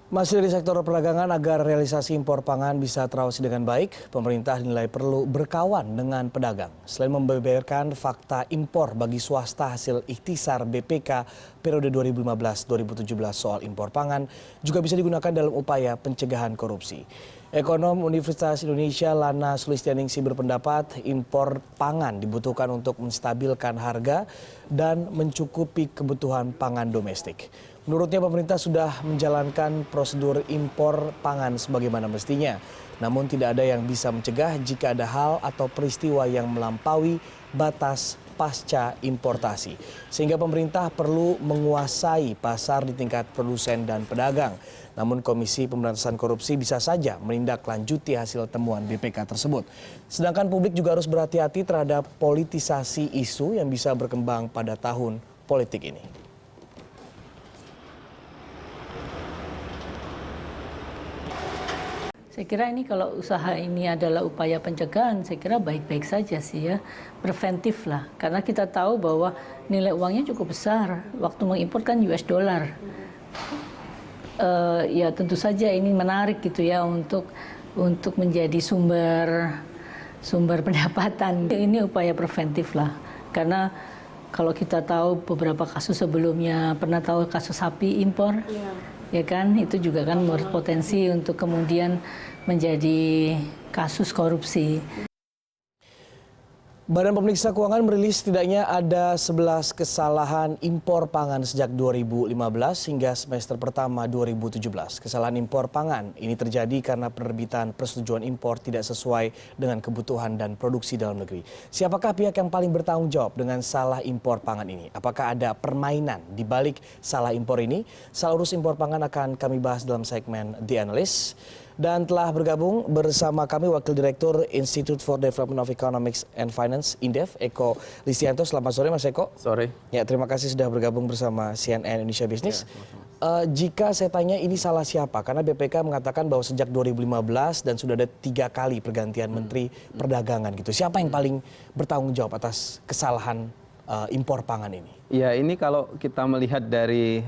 Masih dari sektor perdagangan, agar realisasi impor pangan bisa terawasi dengan baik, pemerintah dinilai perlu berkawan dengan pedagang. Selain membeberkan fakta impor bagi swasta hasil ikhtisar BPK periode 2015-2017 soal impor pangan, juga bisa digunakan dalam upaya pencegahan korupsi. Ekonom Universitas Indonesia Lana Sulistianingsih berpendapat impor pangan dibutuhkan untuk menstabilkan harga dan mencukupi kebutuhan pangan domestik. Menurutnya pemerintah sudah menjalankan prosedur impor pangan sebagaimana mestinya. Namun tidak ada yang bisa mencegah jika ada hal atau peristiwa yang melampaui batas pasca importasi. Sehingga pemerintah perlu menguasai pasar di tingkat produsen dan pedagang. Namun Komisi Pemberantasan Korupsi bisa saja menindaklanjuti hasil temuan BPK tersebut. Sedangkan publik juga harus berhati-hati terhadap politisasi isu yang bisa berkembang pada tahun politik ini. Saya kira ini kalau usaha ini adalah upaya pencegahan, saya kira baik-baik saja sih ya, preventif lah. Karena kita tahu bahwa nilai uangnya cukup besar, waktu mengimpor kan US dollar. Ya tentu saja ini menarik gitu ya untuk menjadi sumber pendapatan. Ini upaya preventif lah, karena kalau kita tahu beberapa kasus sebelumnya, pernah tahu kasus sapi impor. Ya kan, itu juga kan berpotensi untuk kemudian menjadi kasus korupsi. Badan Pemeriksa Keuangan merilis setidaknya ada 11 kesalahan impor pangan sejak 2015 hingga semester pertama 2017. Kesalahan impor pangan ini terjadi karena penerbitan persetujuan impor tidak sesuai dengan kebutuhan dan produksi dalam negeri. Siapakah pihak yang paling bertanggung jawab dengan salah impor pangan ini? Apakah ada permainan di balik salah impor ini? Salah urus impor pangan akan kami bahas dalam segmen The Analyst. Dan telah bergabung bersama kami Wakil Direktur Institute for Development of Economics and Finance, INDEF, Eko Listianto. Selamat sore Mas Eko. Sore. Ya, terima kasih sudah bergabung bersama CNN Indonesia Business. Jika saya tanya ini salah siapa? Karena BPK mengatakan bahwa sejak 2015 dan sudah ada 3 kali pergantian Menteri Perdagangan gitu. Siapa yang paling bertanggung jawab atas kesalahan impor pangan ini? Ya, ini kalau kita melihat dari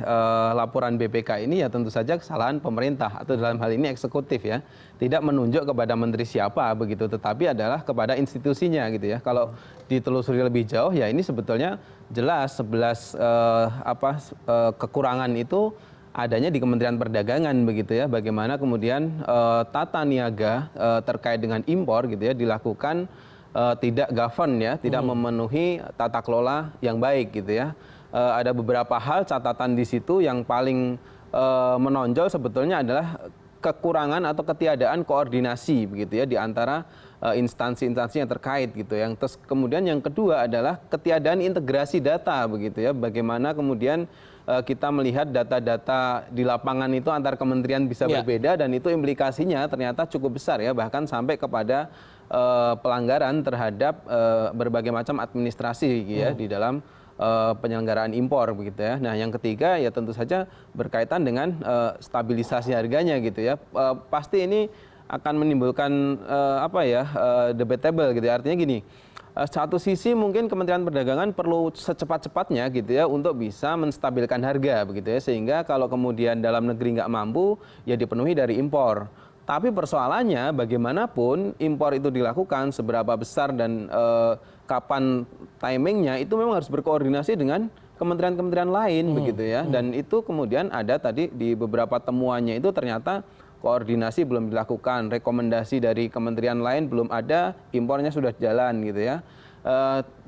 laporan BPK ini ya tentu saja kesalahan pemerintah atau dalam hal ini eksekutif ya. Tidak menunjuk kepada menteri siapa begitu, tetapi adalah kepada institusinya gitu ya. Kalau ditelusuri lebih jauh ya ini sebetulnya jelas 11 kekurangan itu adanya di Kementerian Perdagangan begitu ya. Bagaimana kemudian tata niaga terkait dengan impor gitu ya dilakukan tidak govern ya, tidak memenuhi tata kelola yang baik gitu ya. Ada beberapa hal catatan di situ yang paling menonjol sebetulnya adalah kekurangan atau ketiadaan koordinasi begitu ya di antara instansi-instansi yang terkait gitu. Terus kemudian yang kedua adalah ketiadaan integrasi data begitu ya. Bagaimana kemudian kita melihat data-data di lapangan itu antar kementerian bisa berbeda dan itu implikasinya ternyata cukup besar ya, bahkan sampai kepada pelanggaran terhadap berbagai macam administrasi ya di dalam penyelenggaraan impor begitu ya. Nah, yang ketiga ya tentu saja berkaitan dengan stabilisasi harganya gitu ya. Pasti ini akan menimbulkan debatable gitu ya. Artinya gini, satu sisi mungkin Kementerian Perdagangan perlu secepat-cepatnya gitu ya untuk bisa menstabilkan harga begitu ya, sehingga kalau kemudian dalam negeri nggak mampu ya dipenuhi dari impor. Tapi persoalannya bagaimanapun impor itu dilakukan, seberapa besar dan kapan timingnya itu memang harus berkoordinasi dengan kementerian-kementerian lain begitu ya. Dan itu kemudian ada tadi di beberapa temuannya itu ternyata koordinasi belum dilakukan, rekomendasi dari kementerian lain belum ada, impornya sudah jalan gitu ya.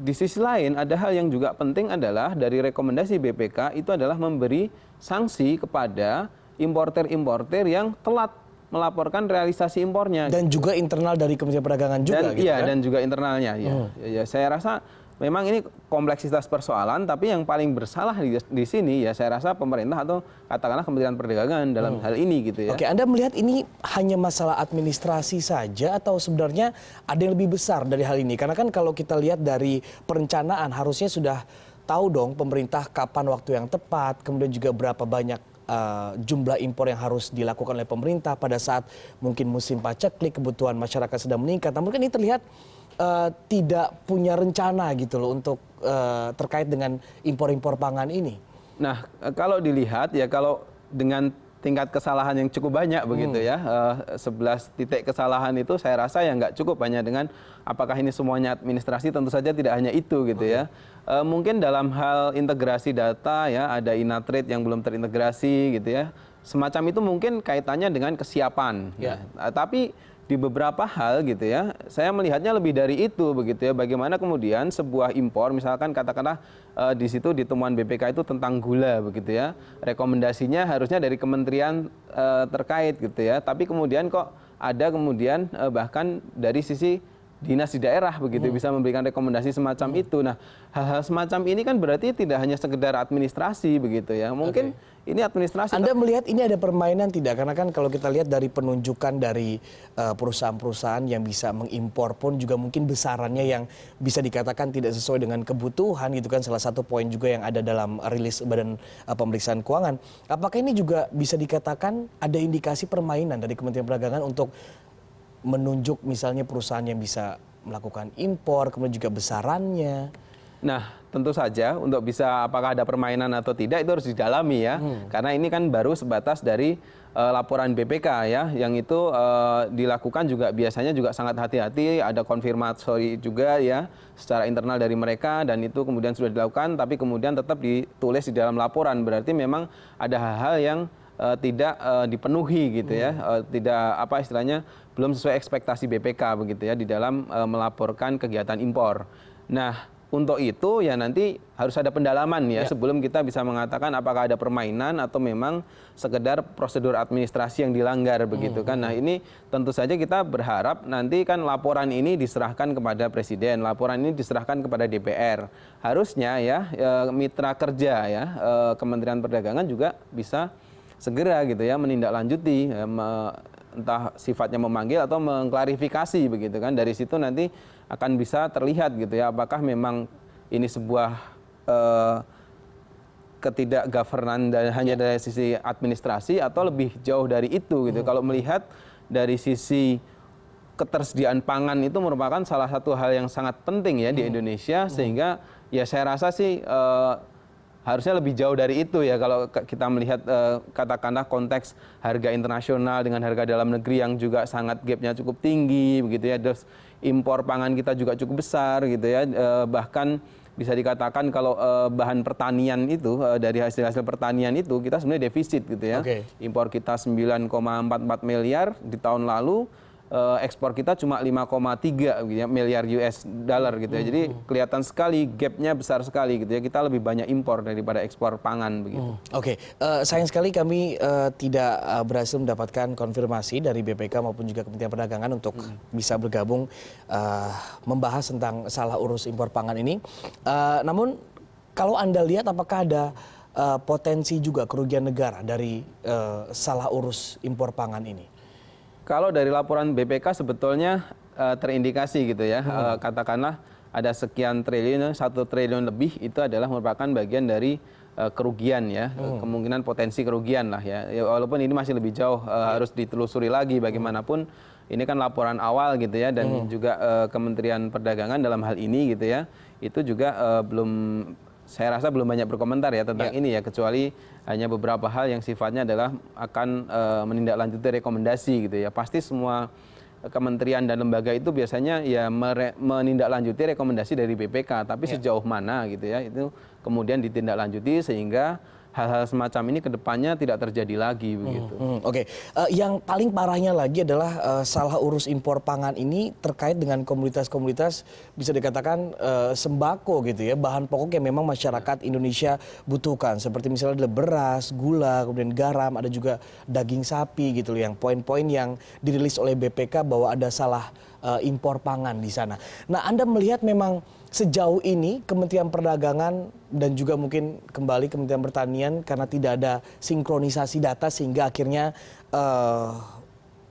Di sisi lain ada hal yang juga penting adalah dari rekomendasi BPK itu adalah memberi sanksi kepada importer-importer yang telat melaporkan realisasi impornya. Dan juga internal dari Kementerian Perdagangan juga dan, gitu iya, kan? dan juga internalnya. Ya, saya rasa memang ini kompleksitas persoalan, tapi yang paling bersalah di sini ya saya rasa pemerintah atau katakanlah Kementerian Perdagangan dalam hal ini gitu ya. Oke, Anda melihat ini hanya masalah administrasi saja atau sebenarnya ada yang lebih besar dari hal ini? Karena kan kalau kita lihat dari perencanaan harusnya sudah tahu dong pemerintah kapan waktu yang tepat, kemudian juga berapa banyak jumlah impor yang harus dilakukan oleh pemerintah pada saat mungkin musim paceklik, kebutuhan masyarakat sedang meningkat. Namun kan ini terlihat tidak punya rencana gitu loh untuk terkait dengan impor-impor pangan ini. Nah, kalau dilihat ya kalau dengan tingkat kesalahan yang cukup banyak begitu ya. 11 titik kesalahan itu saya rasa ya nggak cukup hanya dengan apakah ini semuanya administrasi, tentu saja tidak hanya itu gitu ya. Mungkin dalam hal integrasi data ya, ada Inatrade yang belum terintegrasi gitu ya. Semacam itu mungkin kaitannya dengan kesiapan. Ya. Tapi di beberapa hal gitu ya, saya melihatnya lebih dari itu begitu ya. Bagaimana kemudian sebuah impor, misalkan katakanlah di situ di temuan BPK itu tentang gula begitu ya, rekomendasinya harusnya dari kementerian terkait gitu ya. Tapi kemudian kok ada kemudian bahkan dari sisi dinas di daerah begitu bisa memberikan rekomendasi semacam itu. Nah, hal-hal semacam ini kan berarti tidak hanya sekedar administrasi begitu ya. Mungkin ini administrasi. Anda melihat ini ada permainan tidak? Karena kan kalau kita lihat dari penunjukan dari perusahaan-perusahaan yang bisa mengimpor pun juga mungkin besarannya yang bisa dikatakan tidak sesuai dengan kebutuhan gitu kan. Salah satu poin juga yang ada dalam rilis Badan Pemeriksaan Keuangan. Apakah ini juga bisa dikatakan ada indikasi permainan dari Kementerian Perdagangan untuk menunjuk misalnya perusahaan yang bisa melakukan impor, kemudian juga besarannya? Nah, tentu saja untuk bisa apakah ada permainan atau tidak itu harus didalami ya. Karena ini kan baru sebatas dari laporan BPK ya, yang itu dilakukan juga biasanya juga sangat hati-hati, ada konfirmasi juga ya secara internal dari mereka, dan itu kemudian sudah dilakukan tapi kemudian tetap ditulis di dalam laporan. Berarti memang ada hal-hal yang tidak dipenuhi gitu ya, tidak apa istilahnya belum sesuai ekspektasi BPK begitu ya di dalam melaporkan kegiatan impor. Nah, untuk itu ya nanti harus ada pendalaman ya sebelum kita bisa mengatakan apakah ada permainan atau memang sekedar prosedur administrasi yang dilanggar begitu kan. Nah, ini tentu saja kita berharap nanti kan laporan ini diserahkan kepada Presiden, laporan ini diserahkan kepada DPR. Harusnya ya mitra kerja ya Kementerian Perdagangan juga bisa segera gitu ya menindaklanjuti, entah sifatnya memanggil atau mengklarifikasi begitu kan. Dari situ nanti akan bisa terlihat gitu ya apakah memang ini sebuah ketidakgovernan dan hanya dari sisi administrasi atau lebih jauh dari itu gitu. Kalau melihat dari sisi ketersediaan pangan itu merupakan salah satu hal yang sangat penting ya di Indonesia, sehingga ya saya rasa sih harusnya lebih jauh dari itu ya kalau kita melihat katakanlah konteks harga internasional dengan harga dalam negeri yang juga sangat gapnya cukup tinggi begitu ya. Terus impor pangan kita juga cukup besar gitu ya, bahkan bisa dikatakan kalau bahan pertanian itu dari hasil pertanian itu kita sebenarnya defisit gitu ya. Impor kita 9,44 miliar di tahun lalu, ekspor kita cuma 5,3 miliar US dollar gitu ya. Jadi kelihatan sekali gapnya besar sekali gitu ya. Kita lebih banyak impor daripada ekspor pangan begitu. Sayang sekali kami tidak berhasil mendapatkan konfirmasi dari BPK maupun juga Kementerian Perdagangan untuk bisa bergabung membahas tentang salah urus impor pangan ini. Namun kalau Anda lihat apakah ada potensi juga kerugian negara dari salah urus impor pangan ini? Kalau dari laporan BPK sebetulnya terindikasi gitu ya, katakanlah ada sekian triliun, 1 triliun lebih itu adalah merupakan bagian dari kerugian ya, kemungkinan potensi kerugian lah ya. Walaupun ini masih lebih jauh, harus ditelusuri lagi bagaimanapun ini kan laporan awal gitu ya, dan juga Kementerian Perdagangan dalam hal ini gitu ya, itu juga saya rasa belum banyak berkomentar ya tentang ini ya, kecuali hanya beberapa hal yang sifatnya adalah akan menindaklanjuti rekomendasi gitu ya. Pasti semua kementerian dan lembaga itu biasanya ya menindaklanjuti rekomendasi dari BPK, tapi sejauh mana gitu ya, itu kemudian ditindaklanjuti sehingga hal-hal semacam ini ke depannya tidak terjadi lagi begitu. Yang paling parahnya lagi adalah salah urus impor pangan ini terkait dengan komoditas-komoditas bisa dikatakan sembako gitu ya, bahan pokok yang memang masyarakat Indonesia butuhkan, seperti misalnya beras, gula, kemudian garam, ada juga daging sapi gitu loh, yang poin-poin yang dirilis oleh BPK bahwa ada salah impor pangan di sana. Nah, Anda melihat memang sejauh ini Kementerian Perdagangan dan juga mungkin kembali Kementerian Pertanian karena tidak ada sinkronisasi data sehingga akhirnya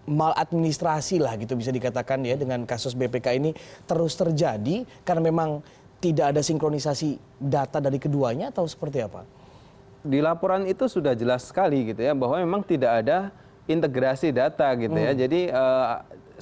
maladministrasi lah gitu bisa dikatakan ya dengan kasus BPK ini terus terjadi karena memang tidak ada sinkronisasi data dari keduanya atau seperti apa? Di laporan itu sudah jelas sekali gitu ya bahwa memang tidak ada integrasi data gitu ya. Jadi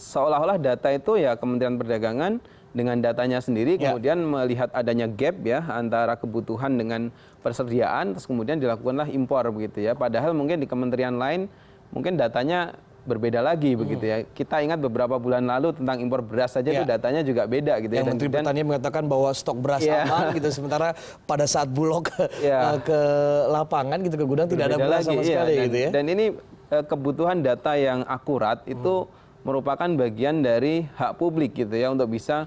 seolah-olah data itu ya Kementerian Perdagangan dengan datanya sendiri, Ya. kemudian melihat adanya gap ya antara kebutuhan dengan persediaan, terus kemudian dilakukanlah impor begitu ya. Padahal mungkin di kementerian lain mungkin datanya berbeda lagi begitu ya. Kita ingat beberapa bulan lalu tentang impor beras saja itu datanya juga beda gitu ya. Yang Menteri Pertanian mengatakan bahwa stok beras aman gitu, sementara pada saat Bulog ke lapangan gitu ke gudang tidak ada berbeda beras sama sekali dan, gitu ya. Dan ini kebutuhan data yang akurat itu merupakan bagian dari hak publik gitu ya untuk bisa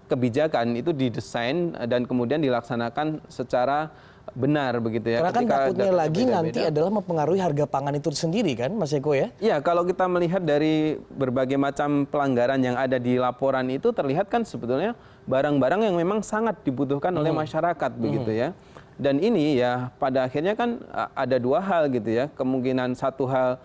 kebijakan itu didesain dan kemudian dilaksanakan secara benar begitu ya. Karena kan Ketika takutnya data lagi berbeda-beda, nanti adalah mempengaruhi harga pangan itu sendiri kan Mas Eko ya? Iya, kalau kita melihat dari berbagai macam pelanggaran yang ada di laporan itu terlihat kan sebetulnya barang-barang yang memang sangat dibutuhkan oleh masyarakat begitu ya. Dan ini ya pada akhirnya kan ada dua hal gitu ya. Kemungkinan satu hal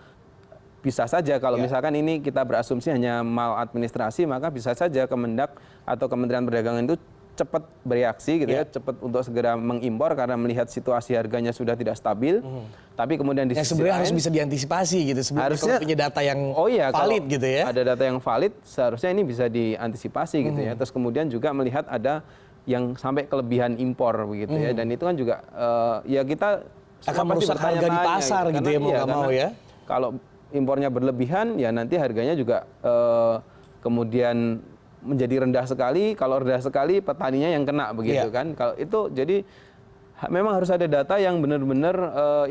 bisa saja kalau misalkan ini kita berasumsi hanya maladministrasi, maka bisa saja Kemendak atau Kementerian Perdagangan itu cepat bereaksi gitu ya, cepat untuk segera mengimpor karena melihat situasi harganya sudah tidak stabil. Tapi kemudian di sisi sebenarnya lain, harus bisa diantisipasi gitu sebelum harusnya kalau punya data yang kalau valid gitu ya. Ada data yang valid, seharusnya ini bisa diantisipasi gitu ya. Terus kemudian juga melihat ada yang sampai kelebihan impor begitu ya. Dan itu kan juga ya kita akan merusak harga di pasar gitu ya, mau nggak mau ya. Kalau impornya berlebihan ya nanti harganya juga kemudian menjadi rendah sekali. Kalau rendah sekali petaninya yang kena begitu kan. Kalau itu jadi memang harus ada data yang benar-benar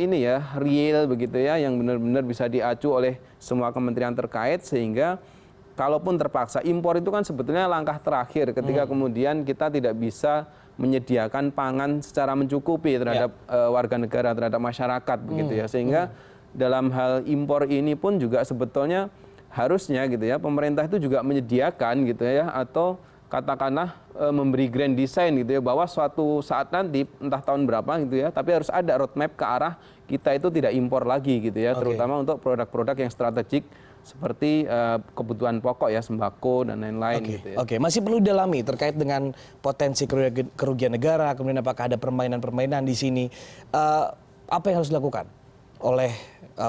ini ya real begitu ya, yang benar-benar bisa diacu oleh semua kementerian terkait sehingga kalaupun terpaksa impor itu kan sebetulnya langkah terakhir ketika kemudian kita tidak bisa menyediakan pangan secara mencukupi terhadap warga negara, terhadap masyarakat begitu ya. Sehingga dalam hal impor ini pun juga sebetulnya harusnya gitu ya pemerintah itu juga menyediakan gitu ya atau katakanlah memberi grand design gitu ya bahwa suatu saat nanti entah tahun berapa gitu ya tapi harus ada roadmap ke arah kita itu tidak impor lagi gitu ya terutama untuk produk-produk yang strategik seperti kebutuhan pokok ya sembako dan lain-lain gitu ya. Oke, masih perlu didalami terkait dengan potensi kerugian negara, kemudian apakah ada permainan-permainan di sini. Apa yang harus dilakukan oleh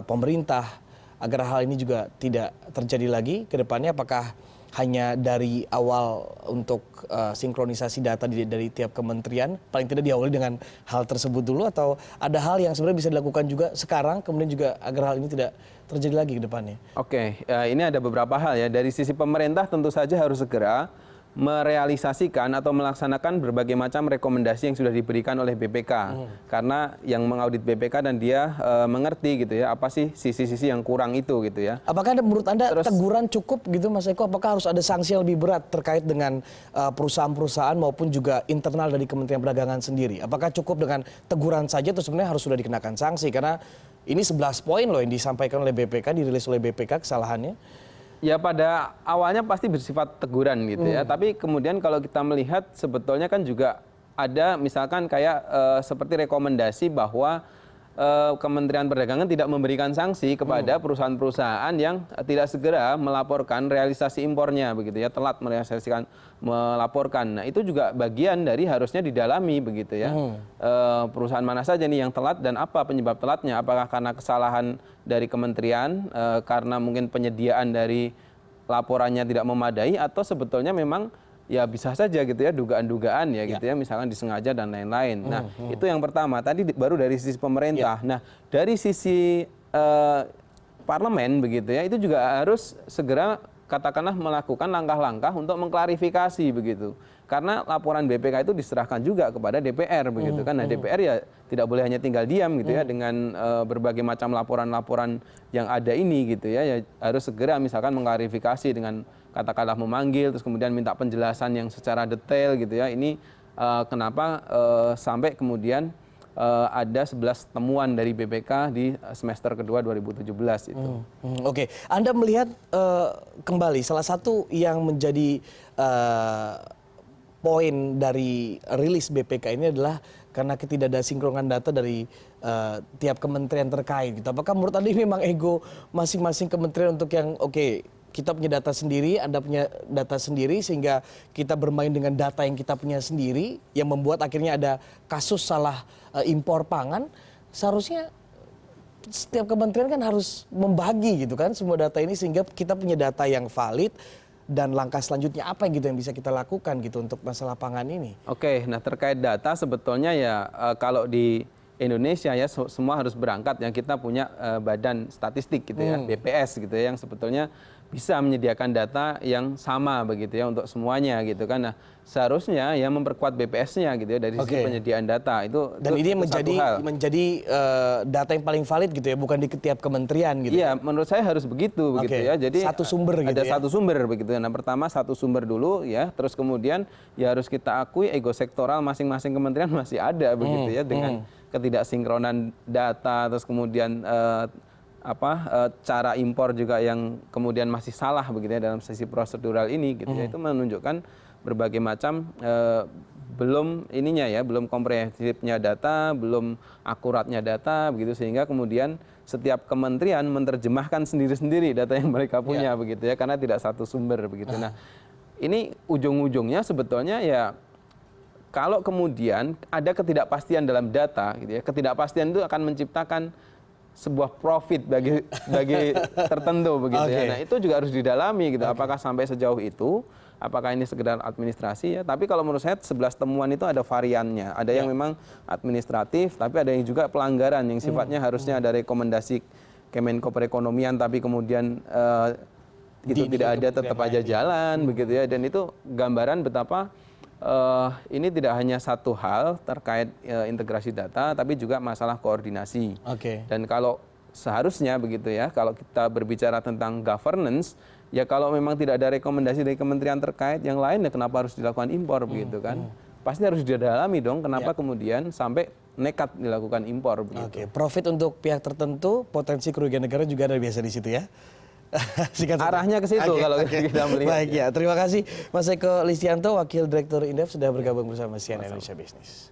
pemerintah agar hal ini juga tidak terjadi lagi ke depannya? Apakah hanya dari awal untuk sinkronisasi data dari tiap kementerian, paling tidak diawali dengan hal tersebut dulu, atau ada hal yang sebenarnya bisa dilakukan juga sekarang, kemudian juga agar hal ini tidak terjadi lagi ke depannya? Oke, ini ada beberapa hal ya. Dari sisi pemerintah tentu saja harus segera merealisasikan atau melaksanakan berbagai macam rekomendasi yang sudah diberikan oleh BPK. Karena yang mengaudit BPK dan dia mengerti gitu ya, apa sih sisi-sisi yang kurang itu gitu ya. Apakah menurut Anda teguran cukup gitu Mas Eko? Apakah harus ada sanksi yang lebih berat terkait dengan perusahaan-perusahaan maupun juga internal dari Kementerian Perdagangan sendiri? Apakah cukup dengan teguran saja atau sebenarnya harus sudah dikenakan sanksi? Karena ini 11 poin loh yang disampaikan oleh BPK, dirilis oleh BPK kesalahannya. Ya pada awalnya pasti bersifat teguran gitu ya. Tapi kemudian kalau kita melihat sebetulnya kan juga ada misalkan kayak seperti rekomendasi bahwa Kementerian Perdagangan tidak memberikan sanksi kepada perusahaan-perusahaan yang tidak segera melaporkan realisasi impornya begitu ya, telat melaporkan. Nah, itu juga bagian dari harusnya didalami begitu ya. Perusahaan mana saja nih yang telat dan apa penyebab telatnya? Apakah karena kesalahan dari kementerian, karena mungkin penyediaan dari laporannya tidak memadai, atau sebetulnya memang ya bisa saja gitu ya dugaan-dugaan ya gitu ya misalkan disengaja dan lain-lain. Nah itu yang pertama tadi baru dari sisi pemerintah. Nah dari sisi parlemen begitu ya itu juga harus segera katakanlah melakukan langkah-langkah untuk mengklarifikasi begitu. Karena laporan BPK itu diserahkan juga kepada DPR begitu kan. Nah DPR ya tidak boleh hanya tinggal diam gitu ya dengan berbagai macam laporan-laporan yang ada ini gitu ya. Ya harus segera misalkan mengklarifikasi dengan katakanlah memanggil terus kemudian minta penjelasan yang secara detail gitu ya. Ini kenapa sampai kemudian ada 11 temuan dari BPK di semester kedua 2017 itu. Oke, Anda melihat kembali salah satu yang menjadi poin dari rilis BPK ini adalah karena ketidakasinkronan data dari tiap kementerian terkait. Gitu. Apakah menurut Anda ini memang ego masing-masing kementerian untuk yang kita punya data sendiri, Anda punya data sendiri, sehingga kita bermain dengan data yang kita punya sendiri, yang membuat akhirnya ada kasus salah impor pangan. Seharusnya setiap kementerian kan harus membagi gitu kan semua data ini, sehingga kita punya data yang valid dan langkah selanjutnya apa gitu yang bisa kita lakukan gitu untuk masalah pangan ini? Oke, nah terkait data sebetulnya ya kalau di Indonesia ya semua harus berangkat yang kita punya badan statistik gitu ya, BPS gitu ya, yang sebetulnya bisa menyediakan data yang sama begitu ya untuk semuanya gitu kan. Nah, seharusnya ya memperkuat BPS-nya gitu ya dari sisi penyediaan data itu. Dan ini satu hal. menjadi data yang paling valid gitu ya, bukan di setiap kementerian gitu. Iya, menurut saya harus begitu ya. Jadi satu sumber gitu ada ya. satu sumber begitu. Nah, pertama satu sumber dulu ya, terus kemudian ya harus kita akui ego sektoral masing-masing kementerian masih ada begitu ya dengan ketidaksinkronan data, terus kemudian cara impor juga yang kemudian masih salah begitu ya dalam sisi prosedural ini gitu ya. Itu menunjukkan berbagai macam belum komprehensifnya data, belum akuratnya data begitu, sehingga kemudian setiap kementerian menerjemahkan sendiri-sendiri data yang mereka punya begitu ya, karena tidak satu sumber begitu. Nah, ini ujung-ujungnya sebetulnya ya kalau kemudian ada ketidakpastian dalam data gitu ya, ketidakpastian itu akan menciptakan sebuah profit bagi tertentu begitu ya. Nah, itu juga harus didalami gitu. Apakah sampai sejauh itu? Apakah ini sekedar administrasi ya? Tapi kalau menurut saya 11 temuan itu ada variannya. Ada yang memang administratif, tapi ada yang juga pelanggaran yang sifatnya harusnya ada rekomendasi Kemenko Perekonomian, tapi kemudian itu tidak ada, tetap aja jalan begitu ya. Dan itu gambaran betapa ini tidak hanya satu hal terkait integrasi data, tapi juga masalah koordinasi. Dan kalau seharusnya begitu ya, kalau kita berbicara tentang governance, ya kalau memang tidak ada rekomendasi dari kementerian terkait yang lain, ya kenapa harus dilakukan impor begitu kan? Pasti harus didalami dong, kenapa kemudian sampai nekat dilakukan impor begitu. Profit untuk pihak tertentu, potensi kerugian negara juga ada biasa di situ ya. Arahnya ke situ kalau kita melihat. Baik ya, terima kasih Mas Eko Listianto, Wakil Direktur Indef sudah bergabung bersama CNN Indonesia Business.